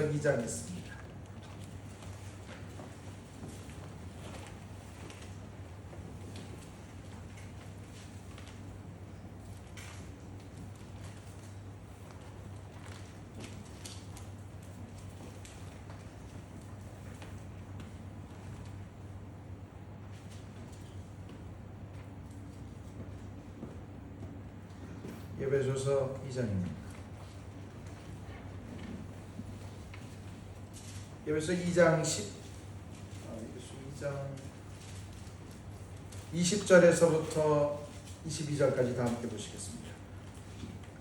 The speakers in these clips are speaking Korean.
사도행전 2장에 있습니다. 에베소서 2장입니다. 에베소 2장 20절에서부터 22절까지 다 함께 보시겠습니다.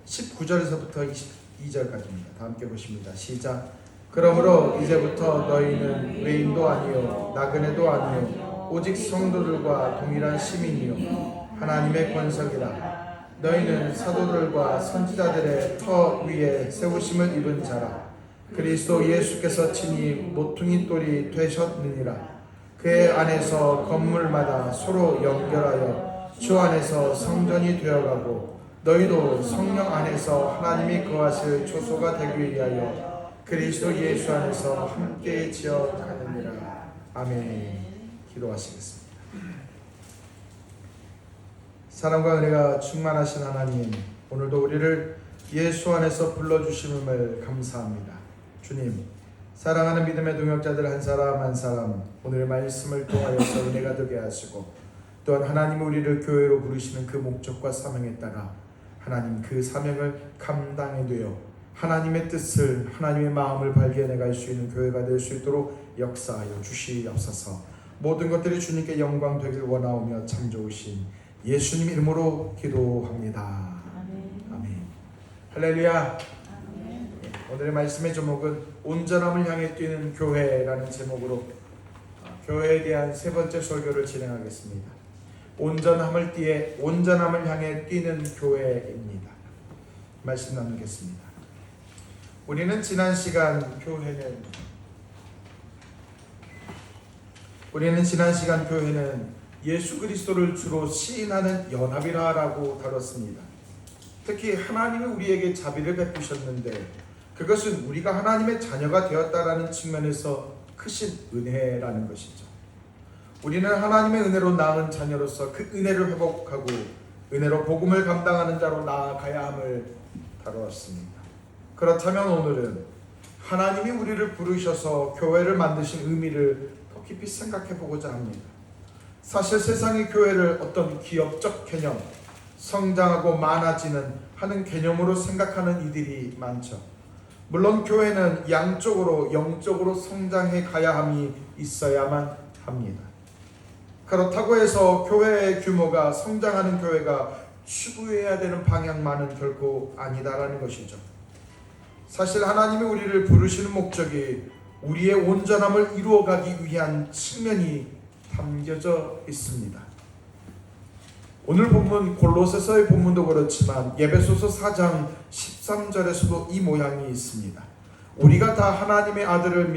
19절에서부터 22절까지입니다. 다 함께 보십니다. 시작. 그러므로 이제부터 너희는 외인도 아니요 나그네도 아니요 오직 성도들과 동일한 시민이요 하나님의 권석이라. 너희는 사도들과 선지자들의 터 위에 세우심을 입은 자라. 그리스도 예수께서 친히 모퉁이 돌이 되셨느니라. 그의 안에서 건물마다 서로 연결하여 주 안에서 성전이 되어가고 너희도 성령 안에서 하나님이 거하실 초소가 되기 위하여 그리스도 예수 안에서 함께 지어가느니라. 아멘. 기도하시겠습니다. 사랑과 은혜가 충만하신 하나님, 오늘도 우리를 예수 안에서 불러주심을 감사합니다. 주님, 사랑하는 믿음의 동역자들 한 사람 한 사람 오늘의 말씀을 통하여서 은혜가 되게 하시고 또한 하나님 우리를 교회로 부르시는 그 목적과 사명에 따라 하나님 그 사명을 감당해 되어 하나님의 뜻을 하나님의 마음을 발견해 갈 수 있는 교회가 될 수 있도록 역사하여 주시옵소서. 모든 것들이 주님께 영광 되길 원하오며 참 좋으신 예수님 이름으로 기도합니다. 아멘. 할렐루야. 오늘의 말씀의 제목은 온전함을 향해 뛰는 교회라는 제목으로 교회에 대한 세 번째 설교를 진행하겠습니다. 온전함을 향해 뛰는 교회입니다. 말씀 나누겠습니다. 우리는 지난 시간 교회는 예수 그리스도를 주로 시인하는 연합이라고 다뤘습니다. 특히 하나님이 우리에게 자비를 베푸셨는데 그것은 우리가 하나님의 자녀가 되었다라는 측면에서 크신 은혜라는 것이죠. 우리는 하나님의 은혜로 낳은 자녀로서 그 은혜를 회복하고 은혜로 복음을 감당하는 자로 나아가야 함을 다루었습니다. 그렇다면 오늘은 하나님이 우리를 부르셔서 교회를 만드신 의미를 더 깊이 생각해 보고자 합니다. 사실 세상의 교회를 어떤 기업적 개념, 성장하고 많아지는 하는 개념으로 생각하는 이들이 많죠. 물론 교회는 양쪽으로 영적으로 성장해 가야 함이 있어야만 합니다. 그렇다고 해서 교회의 규모가 성장하는 교회가 추구해야 되는 방향만은 결코 아니다라는 것이죠. 사실 하나님이 우리를 부르시는 목적이 우리의 온전함을 이루어가기 위한 측면이 담겨져 있습니다. 오늘 본문 골로새서의 본문도 그렇지만 에베소서 4장 13절에서도 이 모양이 있습니다. 우리가 다 하나님의 아들을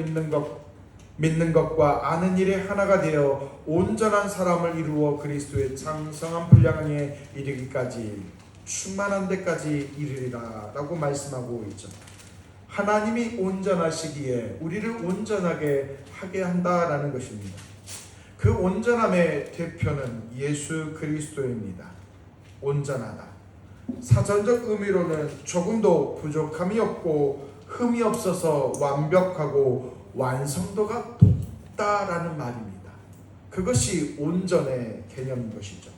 믿는 것과 아는 일에 하나가 되어 온전한 사람을 이루어 그리스도의 장성한 분량에 이르기까지 충만한 데까지 이르리라 라고 말씀하고 있죠. 하나님이 온전하시기에 우리를 온전하게 하게 한다라는 것입니다. 그 온전함의 대표는 예수 그리스도입니다. 온전하다. 사전적 의미로는 조금도 부족함이 없고 흠이 없어서 완벽하고 완성도가 높다라는 말입니다. 그것이 온전의 개념인 것이죠.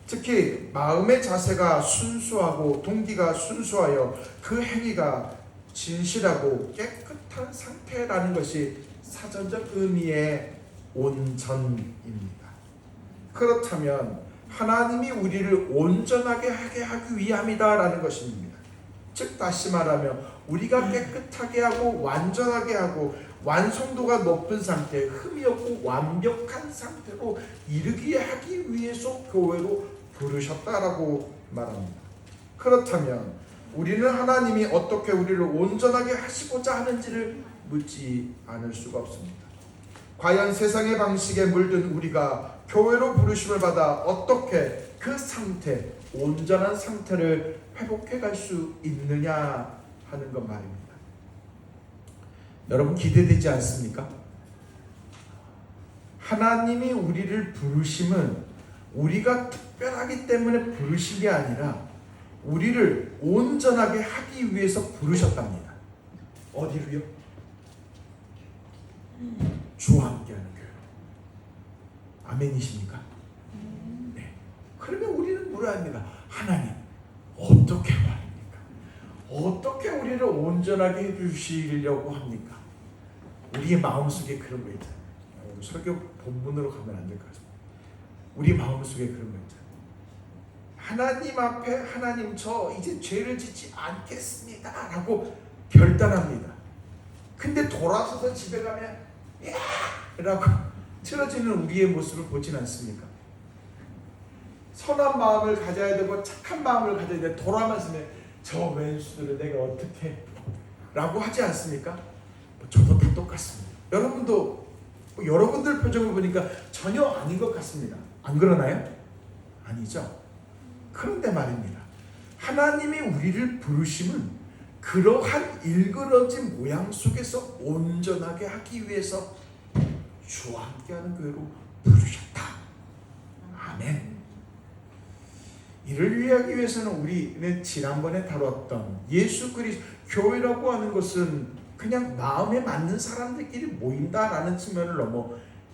특히 마음의 자세가 순수하고 동기가 순수하여 그 행위가 진실하고 깨끗한 상태라는 것이 사전적 의미의 온전입니다. 그렇다면 하나님이 우리를 온전하게 하게 하기 위함이다라는 것입니다. 즉 다시 말하면 우리가 깨끗하게 하고 완전하게 하고 완성도가 높은 상태, 흠이 없고 완벽한 상태로 이르게 하기 위해서 교회로 부르셨다라고 말합니다. 그렇다면 우리는 하나님이 어떻게 우리를 온전하게 하시고자 하는지를 묻지 않을 수가 없습니다. 과연 세상의 방식에 물든 우리가 교회로 부르심을 받아 어떻게 그 상태, 온전한 상태를 회복해 갈 수 있느냐 하는 것 말입니다. 여러분 기대되지 않습니까? 하나님이 우리를 부르심은 우리가 특별하기 때문에 부르신 게 아니라 우리를 온전하게 하기 위해서 부르셨답니다. 어디로요? 주와 함께하는 교회로. 아멘이십니까? 네. 그러면 우리는 물어야 합니다. 하나님 어떻게 말입니까? 어떻게 우리를 온전하게 해주시려고 합니까? 우리의 마음속에 그런 거 있잖아요. 설교 본문으로 가면 안 될 것 같습니다. 우리 마음속에 그런 거 있잖아요. 하나님 앞에 하나님 저 이제 죄를 짓지 않겠습니다 라고 결단합니다. 근데 돌아서서 집에 가면 야! 라고 틀어지는 우리의 모습을 보진 않습니까? 선한 마음을 가져야 되고 착한 마음을 가져야 돼. 돌아가면서 저 왼수들을 내가 어떻게 라고 하지 않습니까? 저도 다 똑같습니다. 여러분도 여러분들 표정을 보니까 전혀 아닌 것 같습니다. 안 그러나요? 아니죠. 그런데 말입니다. 하나님이 우리를 부르심은 그러한 일그러진 모양 속에서 온전하게 하기 위해서 주와 함께하는 교회로 부르셨다. 아멘. 이를 위하기 위해서는 우리는 지난번에 다뤘던 예수 그리스도 교회라고 하는 것은 그냥 마음에 맞는 사람들끼리 모인다라는 측면을 넘어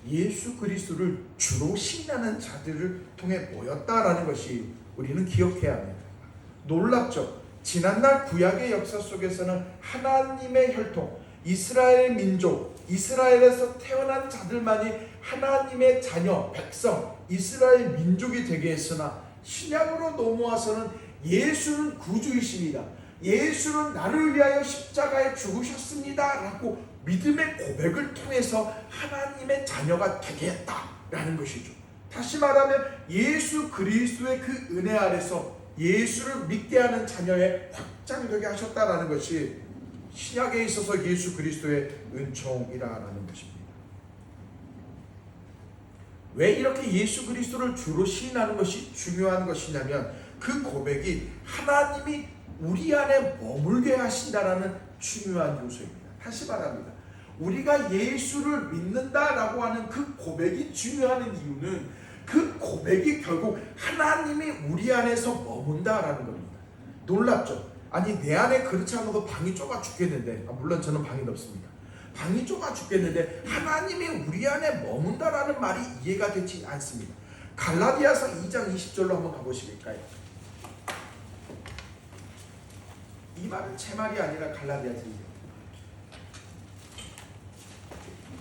예수 그리스도를 주로 신뢰하는 자들을 통해 모였다라는 것이 우리는 기억해야 합니다. 놀랍죠? 지난날 구약의 역사 속에서는 하나님의 혈통, 이스라엘 민족, 이스라엘에서 태어난 자들만이 하나님의 자녀, 백성, 이스라엘 민족이 되게 했으나 신약으로 넘어와서는 예수는 구주이십니다. 예수는 나를 위하여 십자가에 죽으셨습니다 라고 믿음의 고백을 통해서 하나님의 자녀가 되게 했다라는 것이죠. 다시 말하면 예수 그리스도의 그 은혜 아래서 예수를 믿게 하는 자녀에 확장되게 하셨다라는 것이 신약에 있어서 예수 그리스도의 은총이라는 것입니다. 왜 이렇게 예수 그리스도를 주로 시인하는 것이 중요한 것이냐면 그 고백이 하나님이 우리 안에 머물게 하신다라는 중요한 요소입니다. 다시 말합니다. 우리가 예수를 믿는다라고 하는 그 고백이 중요한 이유는 그 고백이 결국 하나님이 우리 안에서 머문다라는 겁니다. 놀랍죠? 아니 내 안에 그렇지 않아도 방이 좁아 죽겠는데 물론 저는 방이 넓습니다. 방이 좁아 죽겠는데 하나님이 우리 안에 머문다라는 말이 이해가 되지 않습니다. 갈라디아서 2장 20절로 한번 가보시겠까요? 이 말은 제 말이 아니라 갈라디아서 2장.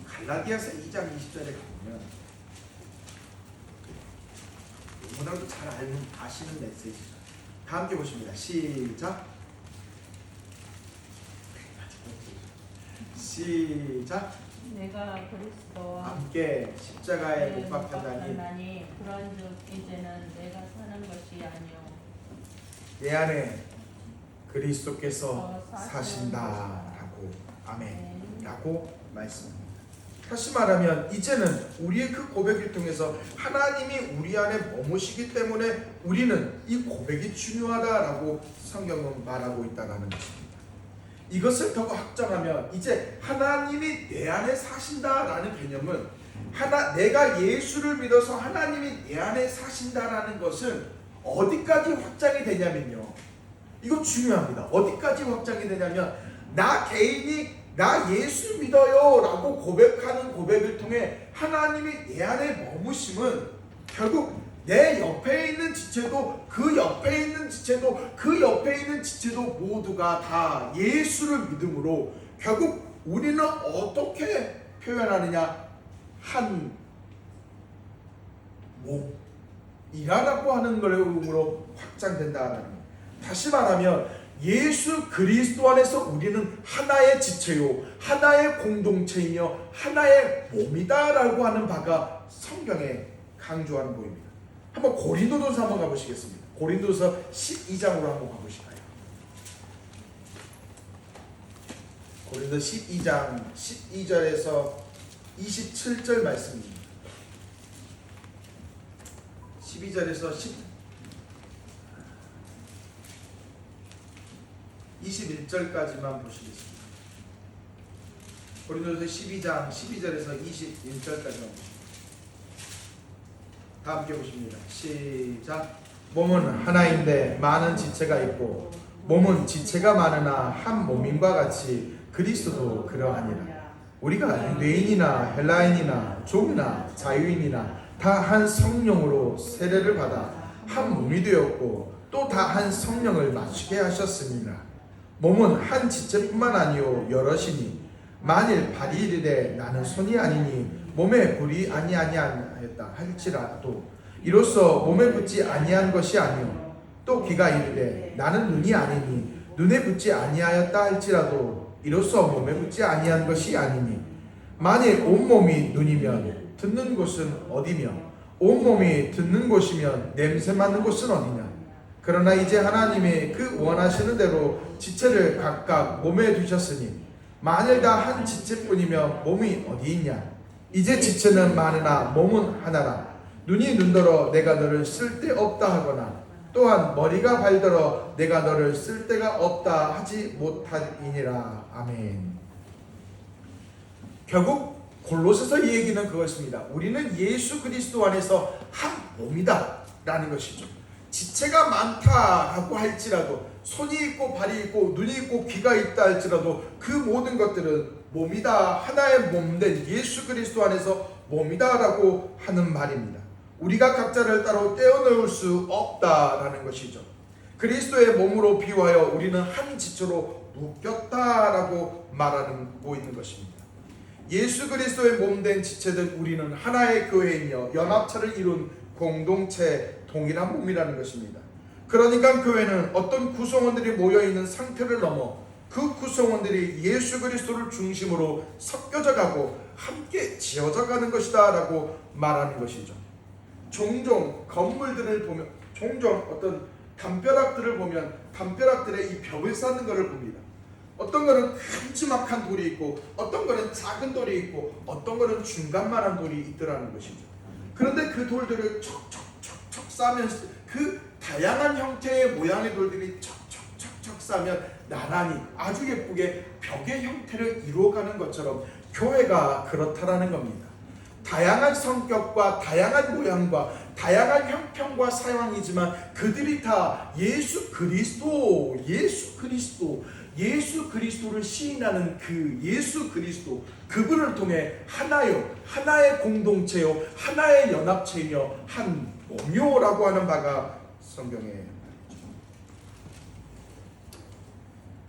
갈라디아서 2장 20절에 가보면 너무나도 잘 아시는 메시지죠. 다 함께 보십니다. 시작. 시작. 내가 그리스도와 함께 십자가에 못 박혔나니 그런즉 이제는 내가 사는 것이 아니요 내 안에 그리스도께서 사신다라고 아멘라고 말씀합니다. 다시 말하면 이제는 우리의 그 고백을 통해서 하나님이 우리 안에 머무시기 때문에 우리는 이 고백이 중요하다라고 성경은 말하고 있다는 것입니다. 이것을 더 확장하면 이제 하나님이 내 안에 사신다라는 개념은 내가 예수를 믿어서 하나님이 내 안에 사신다라는 것은 어디까지 확장이 되냐면요. 이거 중요합니다. 어디까지 확장이 되냐면 나 개인이 나 예수 믿어요 라고 고백하는 고백을 통해 하나님이 내 안에 머무심은 결국 내 옆에 있는 지체도 그 옆에 있는 지체도 그 옆에 있는 지체도 모두가 다 예수를 믿음으로 결국 우리는 어떻게 표현하느냐 한 몸이라고 하는 걸로 확장된다는 거예요. 다시 말하면 예수 그리스도 안에서 우리는 하나의 지체요 하나의 공동체이며 하나의 몸이다라고 하는 바가 성경에 강조하는 보입니다. 한번 고린도전서 한번 가보시겠습니다. 고린도서 12장으로 한번 가보실까요? 고린도 12장 12절에서 27절 말씀입니다. 12절에서 21절까지만 보시겠습니다. 고린도서 12장 12절에서 21절까지 나옵니다. 다 함께 보십니다. 시작. 몸은 하나인데 많은 지체가 있고 몸은 지체가 많으나 한 몸인과 같이 그리스도도 그러하니라. 우리가 유대인이나 헬라인이나 종이나 자유인이나 다 한 성령으로 세례를 받아 한 몸이 되었고 또 다 한 성령을 마시게 하셨습니다. 몸은 한 지체뿐만 아니요 여럿이니 만일 발이 이르되 나는 손이 아니니 몸에 볼이 아니하였다 할지라도 이로써 몸에 붙지 아니한 것이 아니요 또 귀가 이르되 나는 눈이 아니니 눈에 붙지 아니하였다 할지라도 이로써 몸에 붙지 아니한 것이 아니니 만일 온몸이 눈이면 듣는 곳은 어디며 온몸이 듣는 곳이면 냄새 맡는 곳은 어디냐. 그러나 이제 하나님이 그 원하시는 대로 지체를 각각 몸에 두셨으니 만일 다 한 지체뿐이면 몸이 어디 있냐. 이제 지체는 많으나 몸은 하나라. 눈이 눈더러 내가 너를 쓸데없다 하거나 또한 머리가 발더러 내가 너를 쓸데가 없다 하지 못하니라. 아멘. 결국 골로새서 이 얘기는 그것입니다. 우리는 예수 그리스도 안에서 한 몸이다 라는 것이죠. 지체가 많다라고 할지라도 손이 있고 발이 있고 눈이 있고 귀가 있다 할지라도 그 모든 것들은 몸이다. 하나의 몸된 예수 그리스도 안에서 몸이다 라고 하는 말입니다. 우리가 각자를 따로 떼어놓을 수 없다라는 것이죠. 그리스도의 몸으로 비유하여 우리는 한 지체로 묶였다라고 말하고 있는 것입니다. 예수 그리스도의 몸된 지체들 우리는 하나의 교회이며 연합체를 이룬 공동체 동일한 몸이라는 것입니다. 그러니까 교회는 어떤 구성원들이 모여있는 상태를 넘어 그 구성원들이 예수 그리스도를 중심으로 섞여져 가고 함께 지어져 가는 것이다 라고 말하는 것이죠. 종종 건물들을 보면 종종 어떤 담벼락들을 보면 담벼락들의 이 벽을 쌓는 것을 봅니다. 어떤 거는 큼지막한 돌이 있고 어떤 거는 작은 돌이 있고 어떤 거는 중간만한 돌이 있더라는 것이죠. 그런데 그 돌들을 척척척척 쌓으면 그 다양한 형태의 모양의 돌들이 척척척척 쌓으면 나란히 아주 예쁘게 벽의 형태를 이루어가는 것처럼 교회가 그렇다라는 겁니다. 다양한 성격과 다양한 모양과 다양한 형편과 사양이지만 그들이 다 예수 그리스도를 시인하는 그 예수 그리스도 그분을 통해 하나의 공동체요 하나의 연합체이며 한 몸요라고 하는 바가 성경에 말이죠.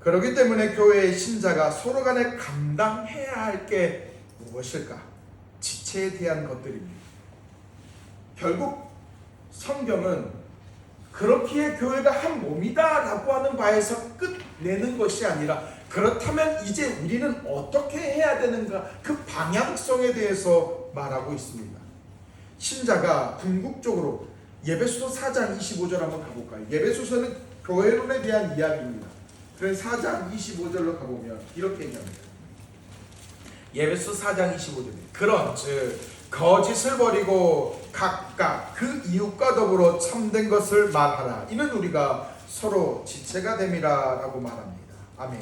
그렇기 때문에 교회의 신자가 서로 간에 감당해야 할 게 무엇일까? 지체에 대한 것들입니다. 결국 성경은 그렇기에 교회가 한 몸이다 라고 하는 바에서 끝내는 것이 아니라 그렇다면 이제 우리는 어떻게 해야 되는가 그 방향성에 대해서 말하고 있습니다. 신자가 궁극적으로 예배소서 4장 25절 한번 가볼까요? 예배소서는 교회론에 대한 이야기입니다. 그래서 4장 25절로 가보면 이렇게 얘기합니다. 예배소 4장 25절에 그런즉 거짓을 버리고 각각 그 이웃과 더불어 참된 것을 말하라. 이는 우리가 서로 지체가 됨이라 라고 말합니다. 아멘.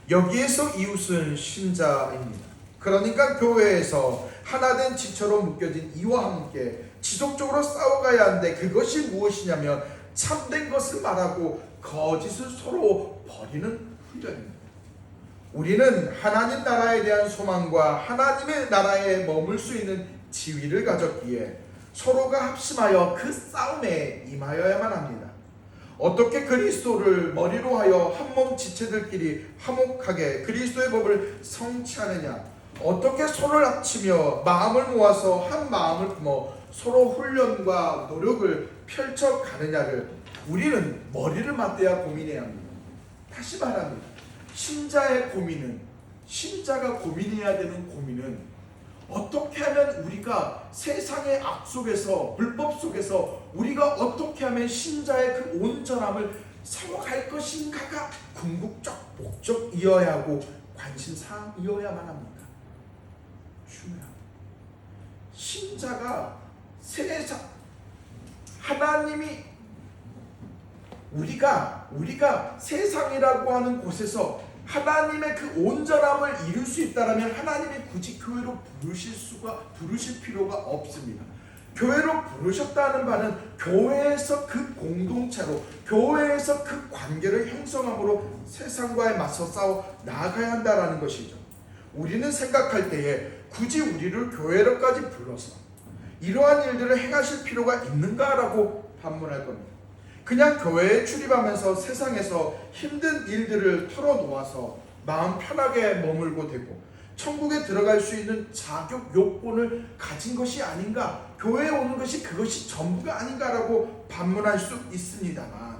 여기에서 이웃은 신자입니다. 그러니까 교회에서 하나된 지체로 묶여진 이와 함께 지속적으로 싸워가야 하는데 그것이 무엇이냐면 참된 것을 말하고 거짓을 서로 버리는 훈련입니다. 우리는 하나님 나라에 대한 소망과 하나님의 나라에 머물 수 있는 지위를 가졌기에 서로가 합심하여 그 싸움에 임하여야만 합니다. 어떻게 그리스도를 머리로 하여 한몸 지체들끼리 화목하게 그리스도의 법을 성취하느냐, 어떻게 손을 합치며 마음을 모아서 한 마음을 품어 서로 훈련과 노력을 펼쳐가느냐를 우리는 머리를 맞대야 고민해야 합니다. 다시 말합니다. 신자가 고민해야 되는 고민은 어떻게 하면 우리가 세상의 악 속에서 불법 속에서 우리가 어떻게 하면 신자의 그 온전함을 세워갈 것인가가 궁극적 목적이어야 하고 관심사항이어야만 합니다. 중요합니다. 신자가 하나님이 우리가 세상이라고 하는 곳에서 하나님의 그 온전함을 이룰 수 있다면 하나님이 굳이 교회로 부르실 필요가 없습니다. 교회로 부르셨다는 바는 교회에서 그 공동체로, 교회에서 그 관계를 형성함으로 세상과에 맞서 싸워 나아가야 한다는 것이죠. 우리는 생각할 때에 굳이 우리를 교회로까지 불러서 이러한 일들을 행하실 필요가 있는가라고 반문할 겁니다. 그냥 교회에 출입하면서 세상에서 힘든 일들을 털어놓아서 마음 편하게 머물고 되고 천국에 들어갈 수 있는 자격 요건을 가진 것이 아닌가, 교회에 오는 것이 그것이 전부가 아닌가라고 반문할 수 있습니다만,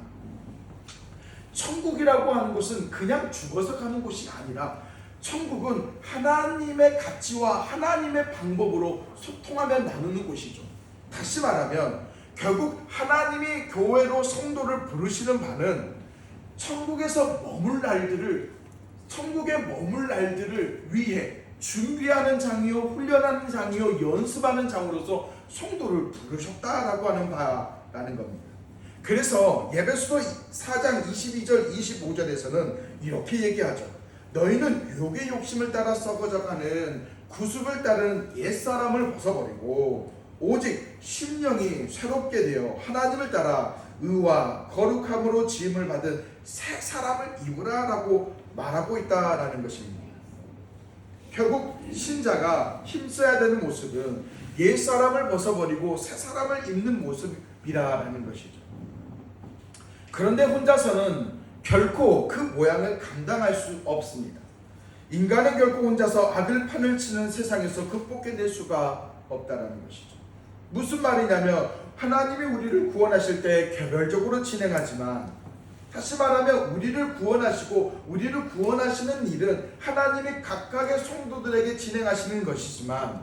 천국이라고 하는 곳은 그냥 죽어서 가는 곳이 아니라 천국은 하나님의 가치와 하나님의 방법으로 소통하며 나누는 곳이죠. 다시 말하면 결국 하나님이 교회로 성도를 부르시는 바는 천국에서 천국에 머물 날들을 위해 준비하는 장이요, 훈련하는 장이요, 연습하는 장으로서 성도를 부르셨다라고 하는 바라는 겁니다. 그래서 에베소서 4장 22절 25절에서는 이렇게 얘기하죠. 너희는 유혹의 욕심을 따라 썩어져가는 구습을 따르는 옛사람을 벗어버리고 오직 심령이 새롭게 되어 하나님을 따라 의와 거룩함으로 지음을 받은 새 사람을 입으라라고 말하고 있다라는 것입니다. 결국 신자가 힘써야 되는 모습은 옛사람을 벗어버리고 새 사람을 입는 모습이라는 것이죠. 그런데 혼자서는 결코 그 모양을 감당할 수 없습니다. 인간은 결코 혼자서 악을 판을 치는 세상에서 극복해낼 수가 없다는 것이죠. 무슨 말이냐면 하나님이 우리를 구원하실 때 개별적으로 진행하지만, 다시 말하면 우리를 구원하시고 우리를 구원하시는 일은 하나님이 각각의 성도들에게 진행하시는 것이지만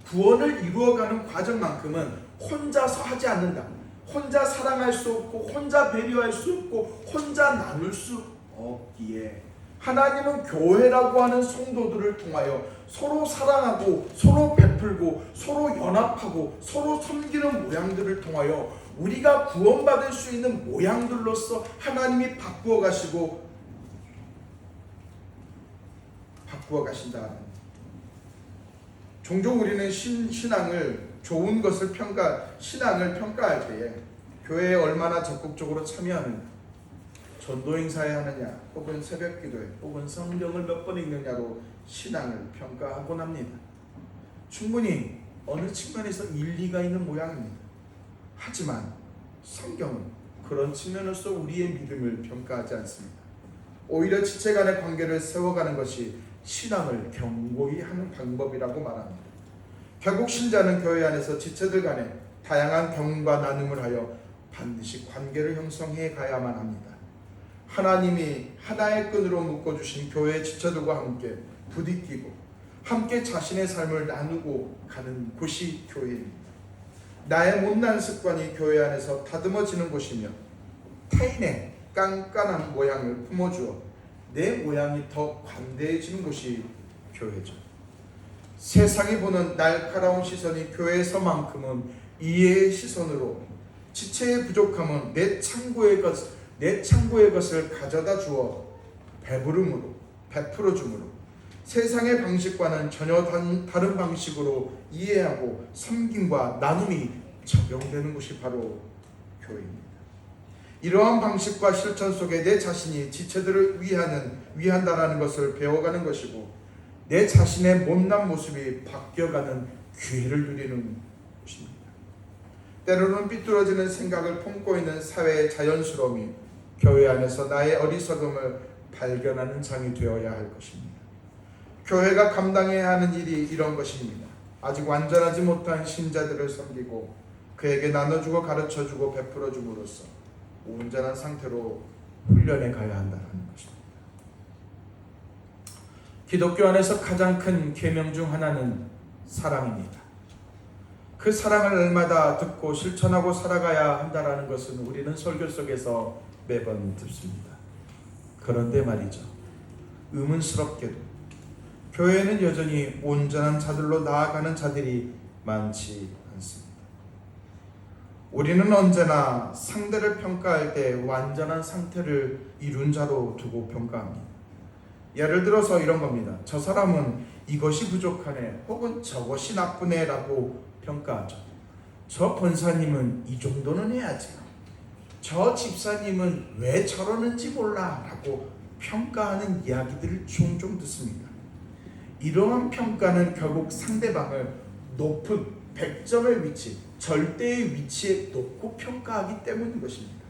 구원을 이루어가는 과정만큼은 혼자서 하지 않는다. 혼자 사랑할 수 없고 혼자 배려할 수 없고 혼자 나눌 수 없기에 하나님은 교회라고 하는 성도들을 통하여 서로 사랑하고 서로 베풀고 서로 연합하고 서로 섬기는 모양들을 통하여 우리가 구원받을 수 있는 모양들로서 하나님이 바꾸어 가신다. 종종 우리는 신앙을 좋은 것을 신앙을 평가할 때에 교회에 얼마나 적극적으로 참여하느냐, 전도 행사에 하느냐, 혹은 새벽 기도에, 혹은 성경을 몇 번 읽느냐로 신앙을 평가하곤 합니다. 충분히 어느 측면에서 일리가 있는 모양입니다. 하지만 성경은 그런 측면으로서 우리의 믿음을 평가하지 않습니다. 오히려 지체 간의 관계를 세워가는 것이 신앙을 견고히 하는 방법이라고 말합니다. 결국 신자는 교회 안에서 지체들 간에 다양한 경험과 나눔을 하여 반드시 관계를 형성해 가야만 합니다. 하나님이 하나의 끈으로 묶어주신 교회의 지체들과 함께 부딪히고 함께 자신의 삶을 나누고 가는 곳이 교회입니다. 나의 못난 습관이 교회 안에서 다듬어지는 곳이며 타인의 깐깐한 모양을 품어주어 내 모양이 더 관대해지는 곳이 교회죠. 세상이 보는 날카로운 시선이 교회에서만큼은 이해의 시선으로, 지체의 부족함은 내 창고의 것을 가져다 주어 베풀어 줌으로 세상의 방식과는 전혀 다른 방식으로 이해하고 섬김과 나눔이 적용되는 것이 바로 교회입니다. 이러한 방식과 실천 속에 내 자신이 지체들을 위한다라는 것을 배워가는 것이고 내 자신의 못난 모습이 바뀌어가는 기회를 누리는 것입니다. 때로는 삐뚤어지는 생각을 품고 있는 사회의 자연스러움이 교회 안에서 나의 어리석음을 발견하는 장이 되어야 할 것입니다. 교회가 감당해야 하는 일이 이런 것입니다. 아직 완전하지 못한 신자들을 섬기고 그에게 나눠주고 가르쳐주고 베풀어줌으로써 온전한 상태로 훈련해 가야 한다는 것입니다. 기독교 안에서 가장 큰 계명 중 하나는 사랑입니다. 그 사랑을 날마다 듣고 실천하고 살아가야 한다는 것은 우리는 설교 속에서 매번 듣습니다. 그런데 말이죠, 의문스럽게도 교회는 여전히 온전한 자들로 나아가는 자들이 많지 않습니다. 우리는 언제나 상대를 평가할 때 완전한 상태를 이룬 자로 두고 평가합니다. 예를 들어서 이런 겁니다. 저 사람은 이것이 부족하네 혹은 저것이 나쁘네 라고 평가하죠. 저 권사님은 이 정도는 해야지, 저 집사님은 왜 저러는지 몰라 라고 평가하는 이야기들을 종종 듣습니다. 이러한 평가는 결국 상대방을 높은 100점의 위치, 절대의 위치에 놓고 평가하기 때문인 것입니다.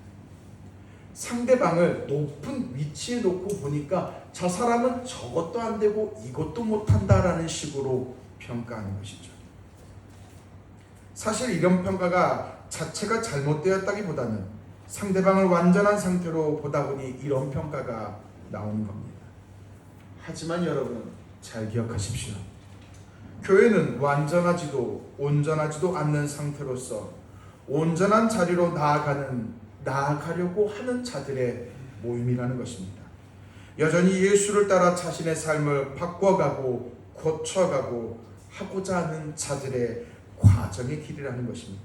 상대방을 높은 위치에 놓고 보니까 저 사람은 저것도 안 되고 이것도 못한다라는 식으로 평가하는 것이죠. 사실 이런 평가가 자체가 잘못되었다기보다는 상대방을 완전한 상태로 보다 보니 이런 평가가 나오는 겁니다. 하지만 여러분 잘 기억하십시오. 교회는 완전하지도 온전하지도 않는 상태로서 온전한 자리로 나아가려고 하는 자들의 모임이라는 것입니다. 여전히 예수를 따라 자신의 삶을 바꿔가고 고쳐가고 하고자 하는 자들의 과정의 길이라는 것입니다.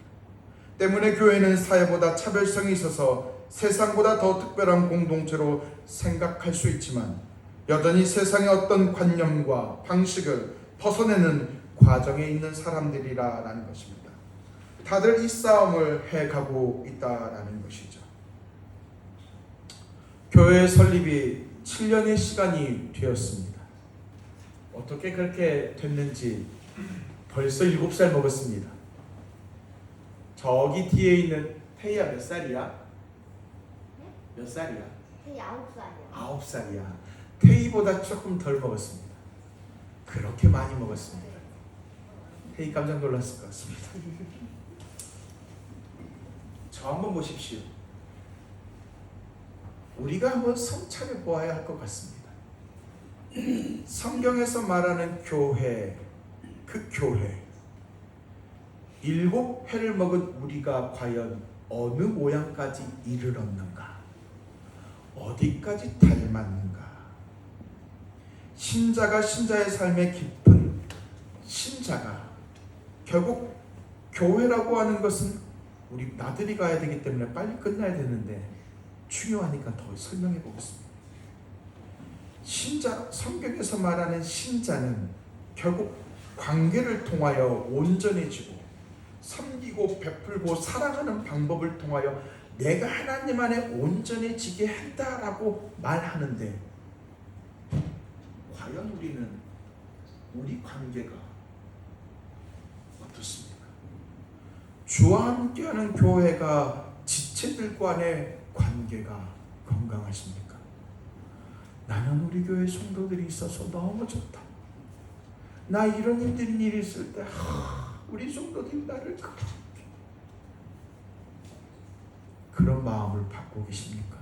때문에 교회는 사회보다 차별성이 있어서 세상보다 더 특별한 공동체로 생각할 수 있지만 여전히 세상의 어떤 관념과 방식을 벗어내는 과정에 있는 사람들이라는 것입니다. 다들 이 싸움을 해가고 있다라는 것이죠. 교회 설립이 7년의 시간이 되었습니다. 어떻게 그렇게 됐는지 벌써 7살 먹었습니다. 저기 뒤에 있는 태희야 몇 살이야? 몇 살이야? 태희 9살이요. 9살이야. 태희보다 조금 덜 먹었습니다. 그렇게 많이 먹었습니다. 태희 깜짝 놀랐을 것 같습니다. 저 한번 보십시오. 우리가 한번 성찰해 보아야 할 것 같습니다. 성경에서 말하는 교회, 그 교회 7회를 먹은 우리가 과연 어느 모양까지 이르렀는가? 어디까지 닮았는가? 신자가 신자의 삶에 깊은 신자가 결국 교회라고 하는 것은 우리 나들이 가야 되기 때문에 빨리 끝나야 되는데 중요하니까 더 설명해 보겠습니다. 신자, 성경에서 말하는 신자는 결국 관계를 통하여 온전해지고 섬기고 베풀고 사랑하는 방법을 통하여 내가 하나님 안에 온전해지게 한다라고 말하는데 과연 우리는 우리 관계가 어떻습니까? 주와 함께하는 교회가 지체들과의 관계가 건강하십니까? 나는 우리 교회 성도들이 있어서 너무 좋다. 나 이런 힘든 일이 있을 때 우리 성도들이 나를 그런 마음을 갖고 계십니까?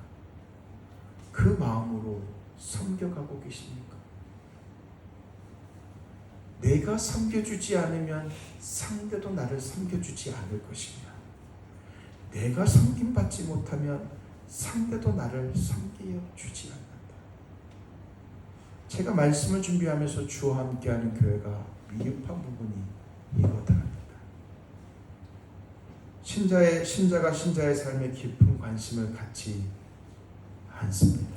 그 마음으로 섬겨가고 계십니까? 내가 섬겨주지 않으면 상대도 나를 섬겨주지 않을 것이며 내가 섬김받지 못하면 상대도 나를 섬겨주지 않는다. 제가 말씀을 준비하면서 주와 함께하는 교회가 미흡한 부분이 이거다. 신자가 신자의 삶에 깊은 관심을 갖지 않습니다.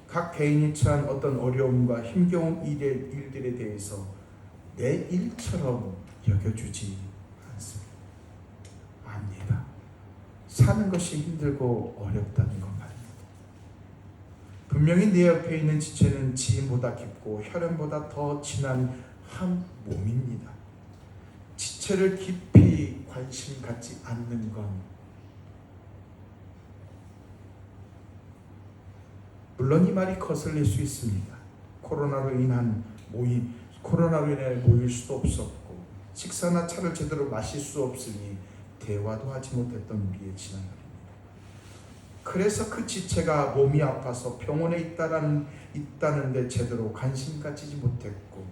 각 개인이 처한 어떤 어려움과 힘겨운 일들에 대해서 내 일처럼 여겨주지 않습니다. 압니다. 사는 것이 힘들고 어렵다는 것 말입니다. 분명히 내 옆에 있는 지체는 지인보다 깊고 혈연보다 더 친한 한 몸입니다. 지체를 깊이 관심 갖지 않는 건 물론 이 말이 거슬릴 수 있습니다. 코로나로 인해 모일 수도 없었고 식사나 차를 제대로 마실 수 없으니 대화도 하지 못했던 우리의 지난날입니다. 그래서 그 지체가 몸이 아파서 병원에 있다는데 제대로 관심 가지지 못했고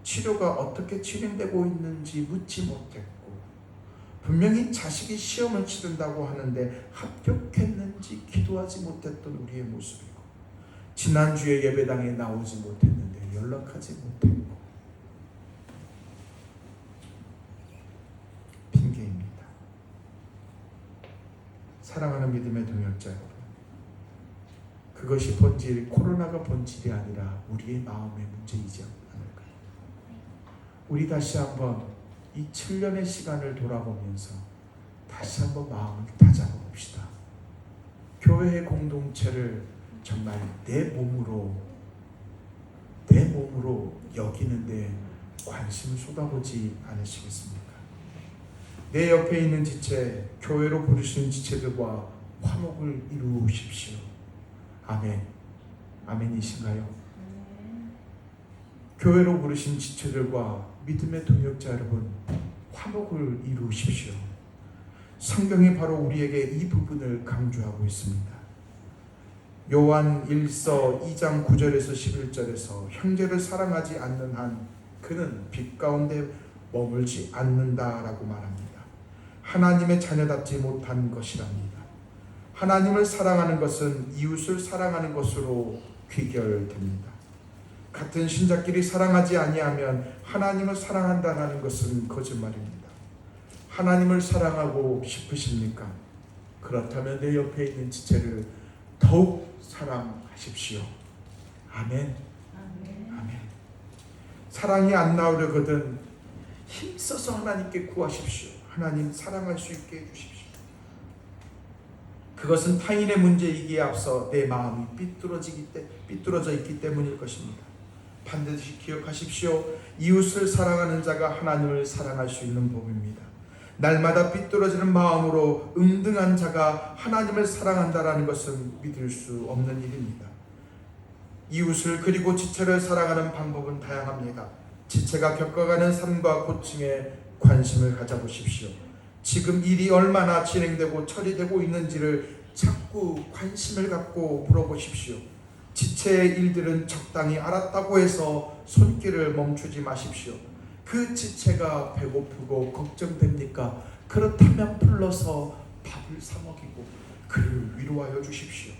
치료가 어떻게 진행되고 있는지 묻지 못했고 분명히 자식이 시험을 치른다고 하는데 합격했는지 기도하지 못했던 우리의 모습이고 지난주에 예배당에 나오지 못했는데 연락하지 못했고 핑계입니다. 사랑하는 믿음의 동역자 여러분, 그것이 본질, 코로나가 본질이 아니라 우리의 마음의 문제이지 않을까요? 우리 다시 한번 이 7년의 시간을 돌아보면서 다시 한번 마음을 다잡아 봅시다. 교회의 공동체를 정말 내 몸으로 여기는데 관심을 쏟아보지 않으시겠습니까? 내 옆에 있는 지체, 교회로 부르시는 지체들과 화목을 이루십시오. 아멘. 아멘이신가요? 교회로 부르신 지체들과 믿음의 동역자 여러분, 화목을 이루십시오. 성경이 바로 우리에게 이 부분을 강조하고 있습니다. 요한 1서 2장 9절에서 11절에서 형제를 사랑하지 않는 한 그는 빛 가운데 머물지 않는다라고 말합니다. 하나님의 자녀답지 못한 것이랍니다. 하나님을 사랑하는 것은 이웃을 사랑하는 것으로 귀결됩니다. 같은 신자끼리 사랑하지 아니하면 하나님을 사랑한다는 것은 거짓말입니다. 하나님을 사랑하고 싶으십니까? 그렇다면 내 옆에 있는 지체를 더욱 사랑하십시오. 아멘. 아멘. 사랑이 안 나오려거든 힘써서 하나님께 구하십시오. 하나님 사랑할 수 있게 해주십시오. 그것은 타인의 문제이기에 앞서 내 마음이 삐뚤어져 있기 때문일 것입니다. 반드시 기억하십시오. 이웃을 사랑하는 자가 하나님을 사랑할 수 있는 법입니다. 날마다 삐뚤어지는 마음으로 응등한 자가 하나님을 사랑한다라는 것은 믿을 수 없는 일입니다. 이웃을 그리고 지체를 사랑하는 방법은 다양합니다. 지체가 겪어가는 삶과 고충에 관심을 가져보십시오. 지금 일이 얼마나 진행되고 처리되고 있는지를 자꾸 관심을 갖고 물어보십시오. 지체의 일들은 적당히 알았다고 해서 손길을 멈추지 마십시오. 그 지체가 배고프고 걱정됩니까? 그렇다면 불러서 밥을 사 먹이고 그를 위로하여 주십시오.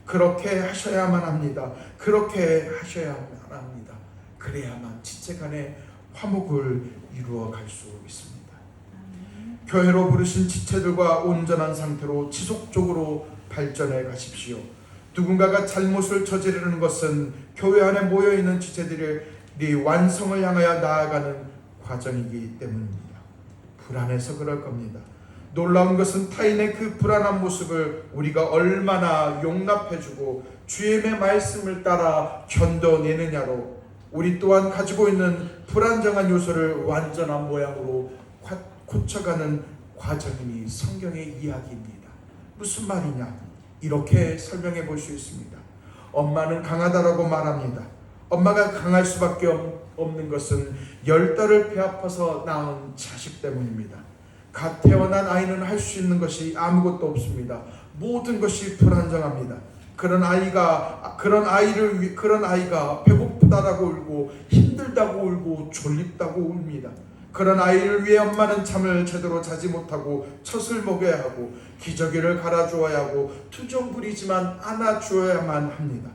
그렇게 하셔야만 합니다. 그렇게 하셔야만 합니다. 그래야만 지체 간의 화목을 이루어 갈 수 있습니다. 교회로 부르신 지체들과 온전한 상태로 지속적으로 발전해 가십시오. 누군가가 잘못을 저지르는 것은 교회 안에 모여있는 지체들이 완성을 향하여 나아가는 과정이기 때문입니다. 불안해서 그럴 겁니다. 놀라운 것은 타인의 그 불안한 모습을 우리가 얼마나 용납해주고 주의 말씀을 따라 견뎌내느냐로 우리 또한 가지고 있는 불안정한 요소를 완전한 모양으로 고쳐가는 과정이 성경의 이야기입니다. 무슨 말이냐? 이렇게 설명해 볼 수 있습니다. 엄마는 강하다라고 말합니다. 엄마가 강할 수밖에 없는 것은 10달을 배 아파서 낳은 자식 때문입니다. 갓 태어난 아이는 할 수 있는 것이 아무것도 없습니다. 모든 것이 불안정합니다. 그런 아이가 배고프다라고 울고 힘들다고 울고 졸립다고 웁니다. 그런 아이를 위해 엄마는 잠을 제대로 자지 못하고 젖을 먹여야 하고 기저귀를 갈아주어야 하고 투정 부리지만 안아주어야만 합니다.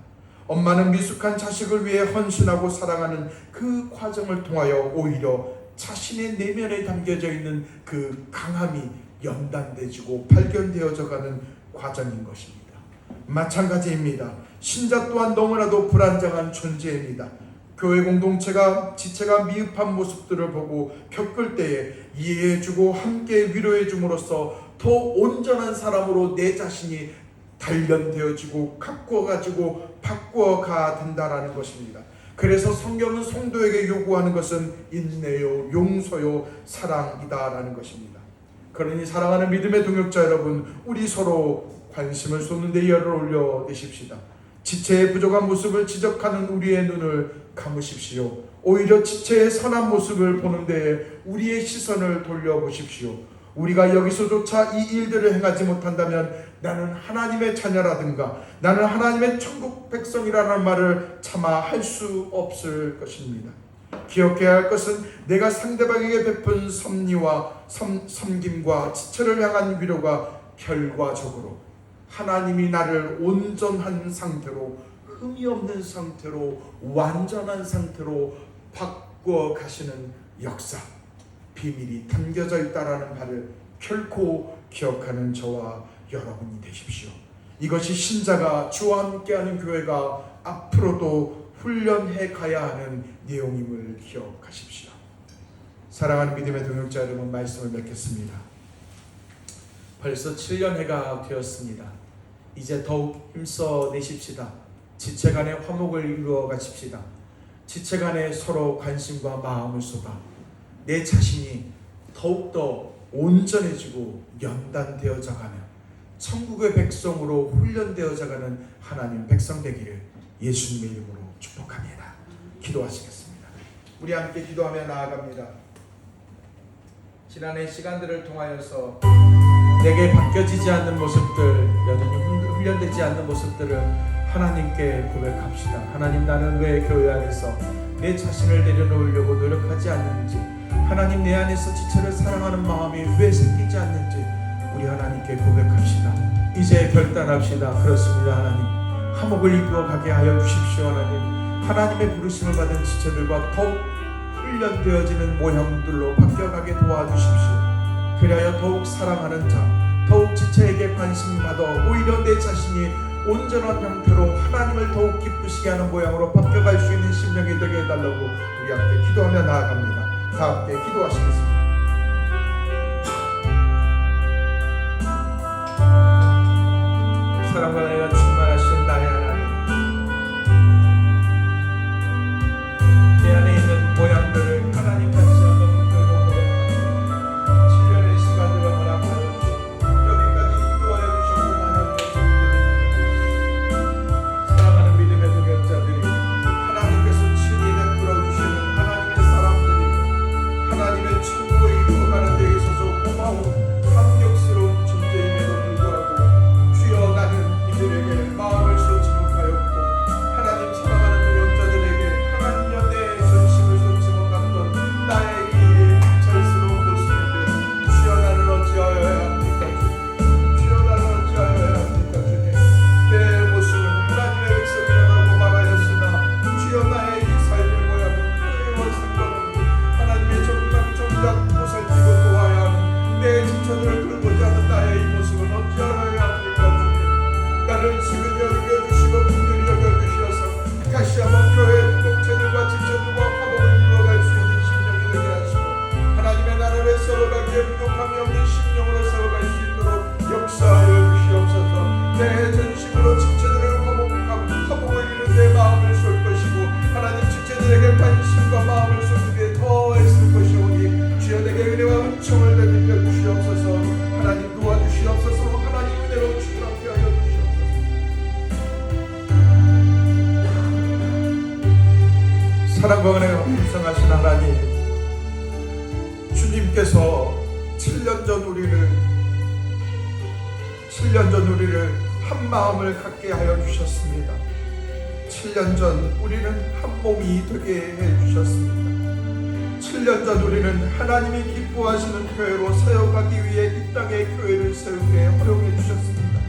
엄마는 미숙한 자식을 위해 헌신하고 사랑하는 그 과정을 통하여 오히려 자신의 내면에 담겨져 있는 그 강함이 연단되지고 발견되어져 가는 과정인 것입니다. 마찬가지입니다. 신자 또한 너무나도 불안정한 존재입니다. 교회 공동체가 지체가 미흡한 모습들을 보고 겪을 때에 이해해주고 함께 위로해줌으로써 더 온전한 사람으로 내 자신이 단련되어지고 가꾸어가지고 바꾸어가 된다라는 것입니다. 그래서 성경은 성도에게 요구하는 것은 인내요, 용서요, 사랑이다라는 것입니다. 그러니 사랑하는 믿음의 동역자 여러분, 우리 서로 관심을 쏟는데 열을 올려내십시다. 지체의 부족한 모습을 지적하는 우리의 눈을 감으십시오. 오히려 지체의 선한 모습을 보는 데에 우리의 시선을 돌려보십시오. 우리가 여기서조차 이 일들을 행하지 못한다면 나는 하나님의 자녀라든가 나는 하나님의 천국 백성이라는 말을 차마 할 수 없을 것입니다. 기억해야 할 것은 내가 상대방에게 베푼 섭리와 섬김과 지체를 향한 위로가 결과적으로 하나님이 나를 온전한 상태로 흠이 없는 상태로 완전한 상태로 바꾸어 가시는 역사 비밀이 담겨져 있다라는 바를 결코 기억하는 저와 여러분이 되십시오. 이것이 신자가 주와 함께하는 교회가 앞으로도 훈련해 가야 하는 내용임을 기억하십시오. 사랑하는 믿음의 동역자 여러분, 말씀을 맺겠습니다. 벌써 7년해가 되었습니다. 이제 더욱 힘써 내십시다. 지체 간의 화목을 이루어 가십시다. 지체 간에 서로 관심과 마음을 쏟아 내 자신이 더욱더 온전해지고 연단되어져 가며 천국의 백성으로 훈련되어져 가는 하나님 백성 되기를 예수님의 이름으로 축복합니다. 기도하시겠습니다. 우리 함께 기도하며 나아갑니다. 지난해 시간들을 통하여서 내게 바뀌어지지 않는 모습들, 여전히 훈련되지 않는 모습들을 하나님께 고백합시다. 하나님, 나는 왜 교회 안에서 내 자신을 내려놓으려고 노력하지 않는지, 하나님 내 안에서 지체를 사랑하는 마음이 왜 생기지 않는지 우리 하나님께 고백합시다. 이제 결단합시다. 그렇습니다. 하나님, 화목을 이루어 가게 하여 주십시오. 하나님의 부르심을 받은 지체들과 더욱 훈련되어지는 모형들로 바뀌어가게 도와주십시오. 그리하여 더욱 사랑하는 자, 더욱 지체에게 관심 받아 오히려 내 자신이 온전한 형태로 하나님을 더욱 기쁘시게 하는 모양으로 바뀌어갈 수 있는 심령이 되게 해달라고 우리 함께 기도하며 나아갑니다. 다 함께 기도하시겠습니다. 사랑과 은혜가 충만하신 나의 하나님, 내 안에 있는 모양들을 하나님 다시 한번 붙들고 고백합니다. 7년의 시간들을 허락하여 주시고 여기까지 인도하여 주셨고 하나님께 드립니다. 사랑하는 믿음의 동역자들이 하나님께서 친히 베풀어 주시는 하나님의 사람들이 하나님의 천국을 이루어가는 데 있어서 고마운 감격스러운 존재임에도 불구하고 주여, 나는 이들에게 마음을 쏟지 못하였고 하나님 사랑하는 동역자들에게 하나님여 내 전심을 쏟지 못했던 나의 이 절스러운 모습인데 주여, 나는 어찌하여야 합니까 주님? 주여, 나는 어찌하여야 합니까 주님? 내 모습은 하나님의 백성이라고 말하였으나 주여, 나의 이 삶의 모양은 교회와 상관없는 하나님의 정당 정작 보살피고 도와야 하는 내 지체들을 돌보지 않는 나의 이 모습은 어찌하여야 합니까 주님? 나를 지금 여겨주시고 분들이 여겨주시어서 다시 한번 교회 공동체들과 지체들과 화목을 이루어갈 수 있는 심령이 되게 하시고 하나님의 나라를 세워가기에 부족함이 없는 심령으로 세워갈 수 있도록 역사하여 주시옵소서. 내 전심으로 지체들을 화목을 이룬 내 마음을 쏠 것이고 하나님 지체들에게 관심과 마음을 쏟기에 더 애쓸 것이오니 주여, 내게 은혜와 은총을 베풀어 주시옵소서. 하나님 도와주시옵소서. 하나님 은혜로 충만케 하여 주시옵소서. 사랑과 은혜가 풍성하신 하나님, 주님께서 7년 전 우리를 한 마음을 갖게 하여 주셨습니다. 7년 전 우리는 한 몸이 되게 해 주셨습니다. 7년 전 우리는 하나님이 기뻐하시는 교회로 세워가기 위해 이 땅에 교회를 세우게 허용해 주셨습니다.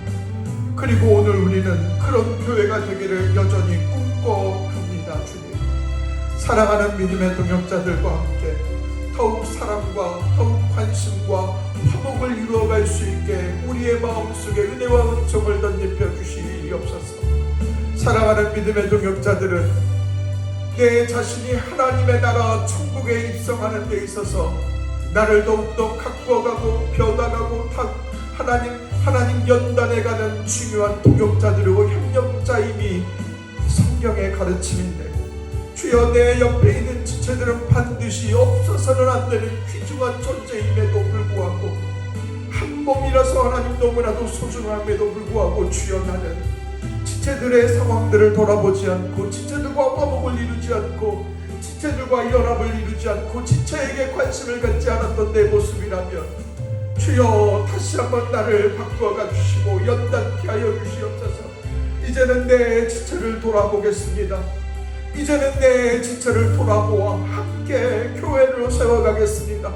그리고 오늘 우리는 그런 교회가 되기를 여전히 꿈꿔갑니다. 주님, 사랑하는 믿음의 동역자들과 함께 더욱 사랑과 더욱 관심과 화목을 이루어갈 수 있게 우리의 마음속에 은혜와 은총을 덧입혀 주시옵소서. 사랑하는 믿음의 동역자들은 내 자신이 하나님의 나라 천국에 입성하는 데 있어서 나를 더욱더 가꾸어가고 벼나가고 하나님 연단해가는 중요한 동역자들이고 협력자임이 성경의 가르침인데, 주여, 내 옆에 있는 지체들은 반드시 없어서는 안 되는 귀중한 존재임에도 불구하고 한 몸이라서 하나님 너무나도 소중함에도 불구하고 주여, 나는 지체들의 상황들을 돌아보지 않고 지체들과 화목을 이루지 않고 지체들과 연합을 이루지 않고 지체에게 관심을 갖지 않았던 내 모습이라면 주여, 다시 한번 나를 바꾸어가 주시고 연단케 하여 주시옵소서. 이제는 내 지체를 돌아보겠습니다. 이제는 내 지체를 돌아보아 함께 교회로 세워가겠습니다.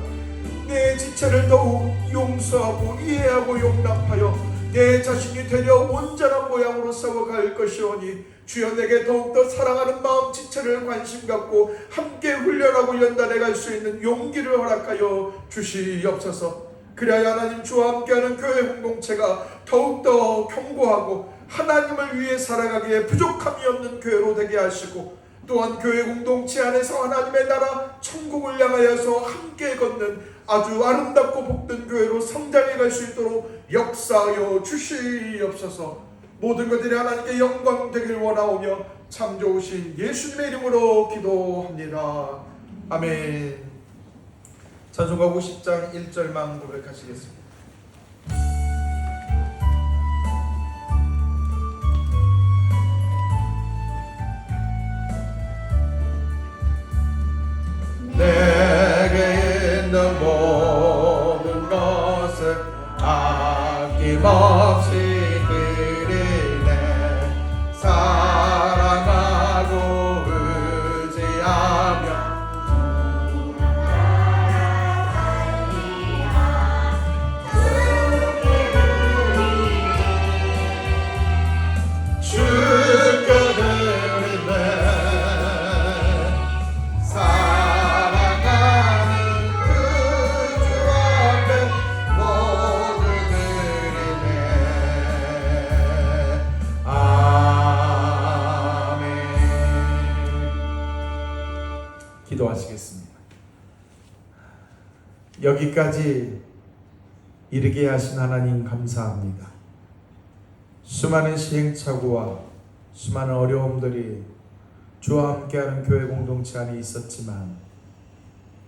내 지체를 더욱 용서하고 이해하고 용납하여 내 자신이 되려 온전한 모양으로 세워갈 것이오니 주여, 내게 더욱더 사랑하는 마음 지체를 관심 갖고 함께 훈련하고 연단해 갈 수 있는 용기를 허락하여 주시옵소서. 그래야 하나님 주와 함께하는 교회 공동체가 더욱더 견고하고 하나님을 위해 살아가기에 부족함이 없는 교회로 되게 하시고, 또한 교회 공동체 안에서 하나님의 나라 천국을 향하여서 함께 걷는 아주 아름답고 복된 교회로 성장해 갈 수 있도록 역사하여 주시옵소서. 모든 것들이 하나님께 영광 되길 원하오며 참 좋으신 예수님의 이름으로 기도합니다. 아멘. 찬송가 50장 1절만 고백하시겠습니다. 내게 있는 모든 것을 아낌없이 드리네. 사랑하고 의지하며 기도하시겠습니다. 여기까지 이르게 하신 하나님 감사합니다. 수많은 시행착오와 수많은 어려움들이 주와 함께하는 교회 공동체 안에 있었지만,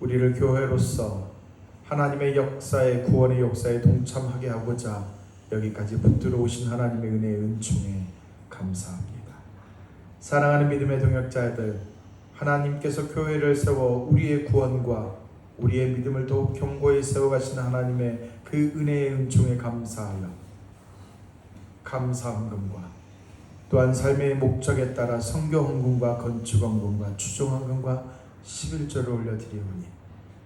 우리를 교회로서 하나님의 역사에, 구원의 역사에 동참하게 하고자 여기까지 붙들어 오신 하나님의 은혜의 은총에 감사합니다. 사랑하는 믿음의 동역자들, 하나님께서 교회를 세워 우리의 구원과 우리의 믿음을 더욱 견고히 세워가신 하나님의 그 은혜의 은총에 감사하여 감사헌금과 또한 삶의 목적에 따라 성교헌금과 건축헌금과 추종헌금과 11조를 올려드리오니,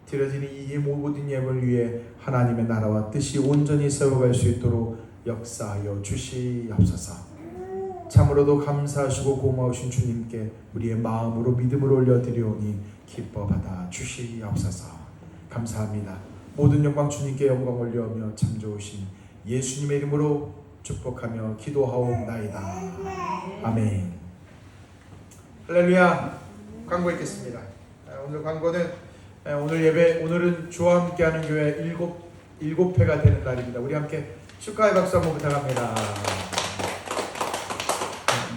드려지는 이 모든 예물을 위해 하나님의 나라와 뜻이 온전히 세워갈 수 있도록 역사하여 주시옵소서. 참으로도 감사하시고 고마우신 주님께 우리의 마음으로 믿음을 올려드리오니 기뻐 받아 주시옵소서. 감사합니다. 모든 영광 주님께 영광 올려오며 참 좋으신 예수님의 이름으로 축복하며 기도하옵나이다. 아멘. 할렐루야. 광고 있겠습니다. 오늘 광고는 오늘 예배, 오늘은 주와 함께하는 교회 일곱 회가 되는 날입니다. 우리 함께 축하의 박수 한번 부탁합니다.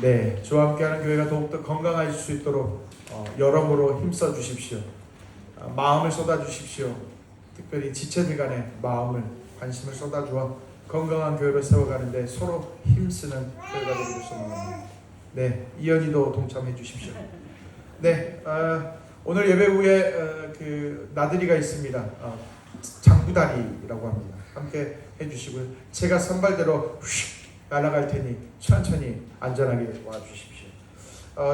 네, 주와 함께하는 교회가 더욱더 건강해질 수 있도록 여러모로 힘써 주십시오. 마음을 쏟아 주십시오. 특별히 지체들 간에 마음을, 관심을 쏟아주어 건강한 교회로 세워가는데 서로 힘쓰는 교회가 되기를 소망합니다. 네, 이현이도 동참해 주십시오. 네, 오늘 예배 후에 그 나들이가 있습니다. 장구다리라고 합니다. 함께 해주시고요. 제가 선발대로 휙 날아갈 테니 천천히 안전하게 와주십시오.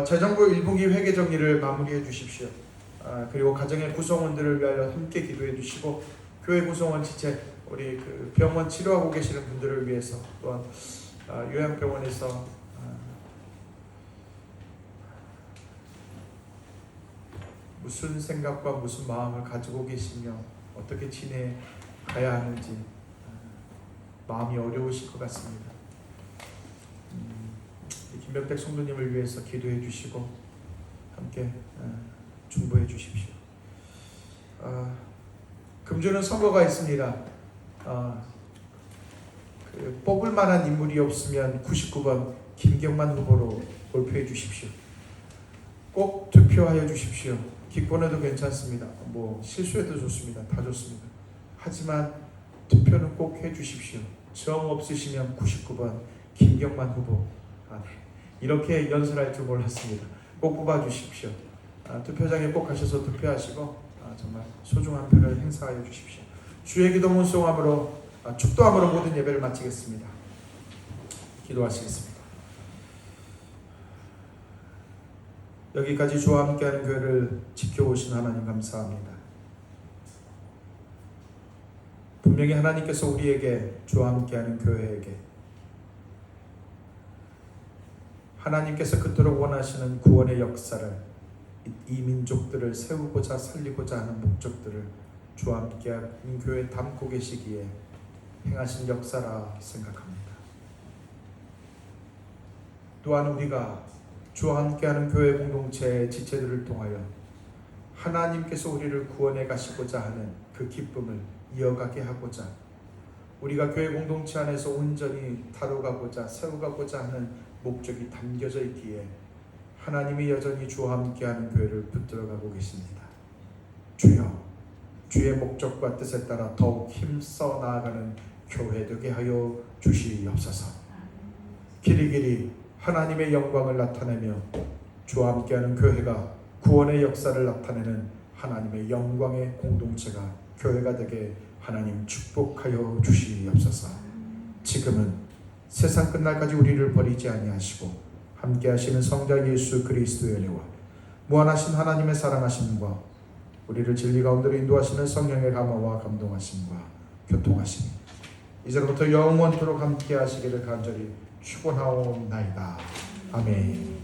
재정부 1분기 회계 정리를 마무리해 주십시오. 그리고 가정의 구성원들을 위하여 함께 기도해 주시고, 교회 구성원 지체, 우리 그 병원 치료하고 계시는 분들을 위해서, 또한 요양병원에서 무슨 생각과 무슨 마음을 가지고 계시며 어떻게 지내가야 하는지 마음이 어려우실 것 같습니다. 김병택 성도님을 위해서 기도해 주시고 함께 중보해 주십시오. 금주는 선거가 있습니다. 뽑을 만한 인물이 없으면 99번 김경만 후보로 몰표해 주십시오. 꼭 투표하여 주십시오. 기권해도 괜찮습니다. 뭐 실수해도 좋습니다. 다 좋습니다. 하지만 투표는 꼭 해주십시오. 정 없으시면 99번 김경만 후보. 네. 이렇게 연설할 줄 몰랐습니다. 꼭 뽑아주십시오. 투표장에 꼭 가셔서 투표하시고 정말 소중한 표를 행사하여 주십시오. 주의 기도 문송함으로 축도함으로 모든 예배를 마치겠습니다. 기도하시겠습니다. 여기까지 주와 함께하는 교회를 지켜오신 하나님 감사합니다. 분명히 하나님께서 우리에게, 주와 함께하는 교회에게 하나님께서 그토록 원하시는 구원의 역사를, 이 민족들을 세우고자 살리고자 하는 목적들을 주와 함께하는 교회 담고 계시기에 행하신 역사라 생각합니다. 또한 우리가 주와 함께하는 교회 공동체의 지체들을 통하여 하나님께서 우리를 구원해 가시고자 하는 그 기쁨을 이어가게 하고자 우리가 교회 공동체 안에서 온전히 다뤄가고자 세워가고자 하는 목적이 담겨져 있기에 하나님이 여전히 주와 함께하는 교회를 붙들어가고 계십니다. 주여, 주의 목적과 뜻에 따라 더욱 힘써 나아가는 교회 되게 하여 주시옵소서. 길이길이 하나님의 영광을 나타내며 주와 함께하는 교회가 구원의 역사를 나타내는 하나님의 영광의 공동체가 교회가 되게 하나님 축복하여 주시옵소서. 지금은 세상 끝날까지 우리를 버리지 아니하시고 함께 하시는 성자 예수 그리스도의 은혜와 무한하신 하나님의 사랑하심과 우리를 진리 가운데로 인도하시는 성령의 감화와 감동하심과 교통하심이 이제부터 영원토록 함께 하시기를 간절히 축원하옵나이다. 아멘.